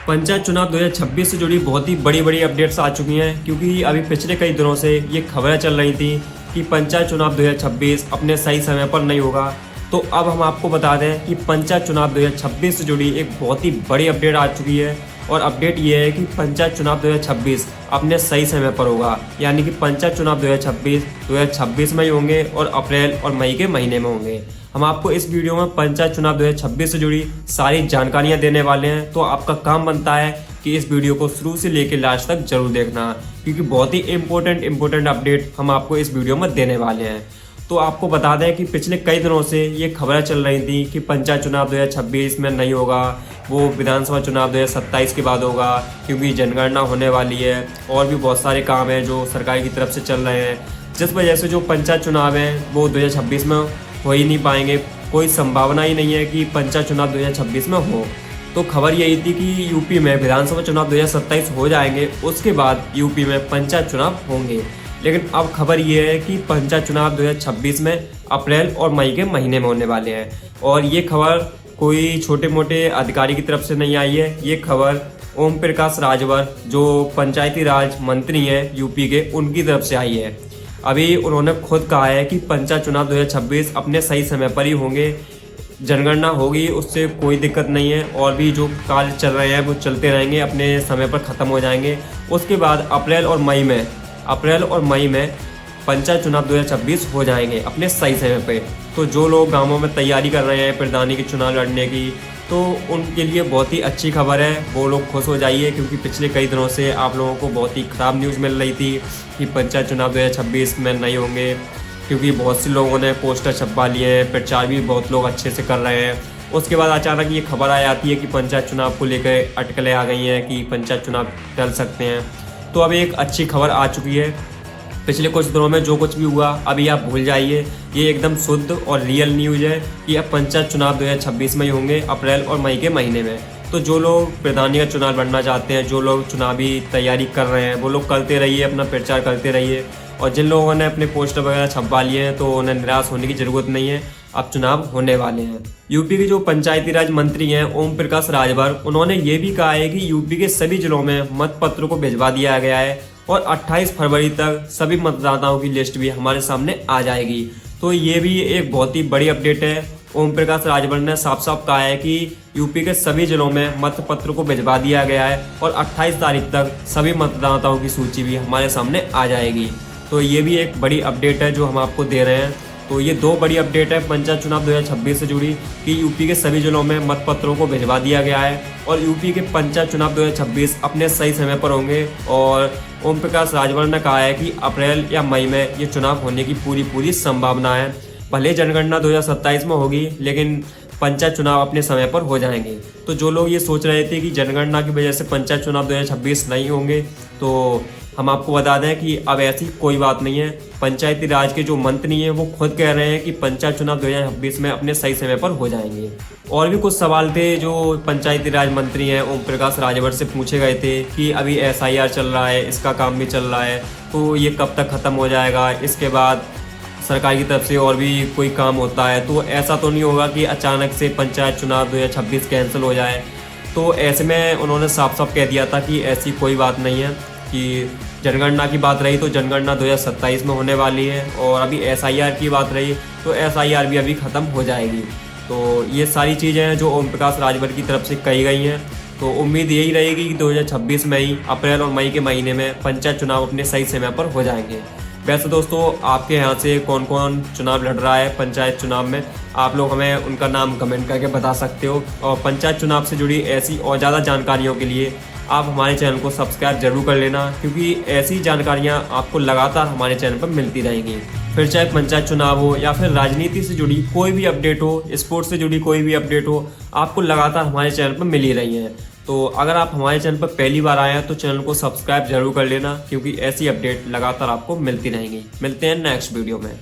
पंचायत चुनाव 2026 से जुड़ी बहुत ही बड़ी बड़ी अपडेट्स आ चुकी हैं, क्योंकि अभी पिछले कई दिनों से ये खबरें चल रही थी कि पंचायत चुनाव 2026 अपने सही समय पर नहीं होगा। तो अब हम आपको बता दें कि पंचायत चुनाव 2026 से जुड़ी एक बहुत ही बड़ी अपडेट आ चुकी है। और अपडेट ये है कि पंचायत चुनाव 2026 अपने सही समय पर होगा, यानी कि पंचायत चुनाव 2026 में ही होंगे और अप्रैल और मई के महीने में होंगे। हम आपको इस वीडियो में पंचायत चुनाव 2026 से जुड़ी सारी जानकारियां देने वाले हैं, तो आपका काम बनता है कि इस वीडियो को शुरू से लेकर लास्ट तक जरूर देखना, क्योंकि बहुत ही इंपॉर्टेंट अपडेट हम आपको इस वीडियो में देने वाले हैं। तो आपको बता दें कि पिछले कई दिनों से ये खबरें चल रही थी कि पंचायत चुनाव 2026 में नहीं होगा, वो विधानसभा चुनाव 2027 के बाद होगा, क्योंकि जनगणना होने वाली है और भी बहुत सारे काम हैं जो सरकार की तरफ से चल रहे हैं, जिस वजह से जो पंचायत चुनाव हैं वो 2026 में हो ही नहीं पाएंगे। कोई संभावना ही नहीं है कि पंचायत चुनाव 2026 में हो। तो खबर यही थी कि यूपी में विधानसभा चुनाव 2027 हो जाएंगे, उसके बाद यूपी में पंचायत चुनाव होंगे। लेकिन अब खबर ये है कि पंचायत चुनाव 2026 में अप्रैल और मई के महीने में होने वाले हैं। और ये खबर कोई छोटे मोटे अधिकारी की तरफ से नहीं आई है, ये खबर ओम प्रकाश राजभर जो पंचायती राज मंत्री हैं यूपी के, उनकी तरफ से आई है। अभी उन्होंने खुद कहा है कि पंचायत चुनाव 2026 अपने सही समय पर ही होंगे, जनगणना होगी, उससे कोई दिक्कत नहीं है, और भी जो कार्य चल रहे हैं वो चलते रहेंगे, अपने समय पर ख़त्म हो जाएंगे। उसके बाद अप्रैल और मई में पंचायत चुनाव 2026 हो जाएंगे अपने सही समय पे। तो जो लोग गांवों में तैयारी कर रहे हैं प्रधानी के चुनाव लड़ने की, तो उनके लिए बहुत ही अच्छी खबर है, वो लोग खुश हो जाइए, क्योंकि पिछले कई दिनों से आप लोगों को बहुत ही ख़राब न्यूज़ मिल रही थी कि पंचायत चुनाव 2026 में नहीं होंगे, क्योंकि बहुत से लोगों ने पोस्टर छपवा लिए हैं, प्रचार भी बहुत लोग अच्छे से कर रहे हैं। उसके बाद अचानक ये खबर आ जाती है कि पंचायत चुनाव को लेकर अटकलें आ गई हैं कि पंचायत चुनाव टल सकते हैं। तो अब एक अच्छी खबर आ चुकी है। पिछले कुछ दिनों में जो कुछ भी हुआ अभी आप भूल जाइए, ये एकदम शुद्ध और रियल न्यूज़ है कि अब पंचायत चुनाव 2026 में ही होंगे, अप्रैल और मई के महीने में। तो जो लोग प्रधानी का चुनाव लड़ना चाहते हैं, जो लोग चुनावी तैयारी कर रहे हैं, वो लोग करते रहिए, अपना प्रचार करते रहिए। और जिन लोगों ने अपने पोस्टर वगैरह छपवा लिए हैं, तो उन्हें निराश होने की ज़रूरत नहीं है, अब चुनाव होने वाले हैं। यूपी के जो पंचायती राज मंत्री हैं ओम प्रकाश राजभर, उन्होंने ये भी कहा है कि यूपी के सभी जिलों में मतपत्रों को भिजवा दिया गया है और 28 फरवरी तक सभी मतदाताओं की लिस्ट भी हमारे सामने आ जाएगी। तो ये भी एक बहुत ही बड़ी अपडेट है। ओम प्रकाश राजभर ने साफ साफ कहा है कि यूपी के सभी जिलों में मतपत्रों को भिजवा दिया गया है और 28 तारीख तक सभी मतदाताओं की सूची भी हमारे सामने आ जाएगी। तो ये भी एक बड़ी अपडेट है जो हम आपको दे रहे हैं। तो ये दो बड़ी अपडेट है पंचायत चुनाव 2026 से जुड़ी कि यूपी के सभी जिलों में मतपत्रों को भिजवा दिया गया है और यूपी के पंचायत चुनाव 2026 अपने सही समय पर होंगे। और ओम प्रकाश राजभर ने कहा है कि अप्रैल या मई में ये चुनाव होने की पूरी संभावना है। भले जनगणना 2027 में होगी, लेकिन पंचायत चुनाव अपने समय पर हो जाएंगे। तो जो लोग ये सोच रहे थे कि जनगणना की वजह से पंचायत चुनाव 2026 नहीं होंगे, तो हम आपको बता दें कि अब ऐसी कोई बात नहीं है। पंचायती राज के जो मंत्री हैं वो खुद कह रहे हैं कि पंचायत चुनाव 2026 में अपने सही समय पर हो जाएंगे। और भी कुछ सवाल थे जो पंचायती राज मंत्री हैं ओम प्रकाश राजभर से पूछे गए थे कि अभी SIR चल रहा है, इसका काम भी चल रहा है, तो ये कब तक ख़त्म हो जाएगा, इसके बाद सरकार की तरफ से और भी कोई काम होता है, तो ऐसा तो नहीं होगा कि अचानक से पंचायत चुनाव 2026 कैंसिल हो जाए। तो ऐसे में उन्होंने साफ साफ कह दिया था कि ऐसी कोई बात नहीं है। कि जनगणना की बात रही तो जनगणना 2027 में होने वाली है, और अभी SIR की बात रही तो SIR भी अभी ख़त्म हो जाएगी। तो ये सारी चीज़ें हैं जो ओम प्रकाश राजभर की तरफ से कही गई हैं। तो उम्मीद यही रहेगी कि 2026 में ही अप्रैल और मई के महीने में पंचायत चुनाव अपने सही समय पर हो जाएंगे। वैसे दोस्तों, आपके यहाँ से कौन कौन चुनाव लड़ रहा है पंचायत चुनाव में, आप लोग हमें उनका नाम कमेंट करके बता सकते हो। और पंचायत चुनाव से जुड़ी ऐसी और ज़्यादा जानकारियों के लिए आप हमारे चैनल को सब्सक्राइब जरूर कर लेना, क्योंकि ऐसी जानकारियाँ आपको लगातार हमारे चैनल पर मिलती रहेंगी। फिर चाहे पंचायत चुनाव हो या फिर राजनीति से जुड़ी कोई भी अपडेट हो, स्पोर्ट्स से जुड़ी कोई भी अपडेट हो, आपको लगातार हमारे चैनल पर मिल ही रही है। तो अगर आप हमारे चैनल पर पहली बार आए हैं तो चैनल को सब्सक्राइब जरूर कर लेना, क्योंकि ऐसी अपडेट लगातार आपको मिलती रहेंगी। मिलते हैं नेक्स्ट वीडियो में।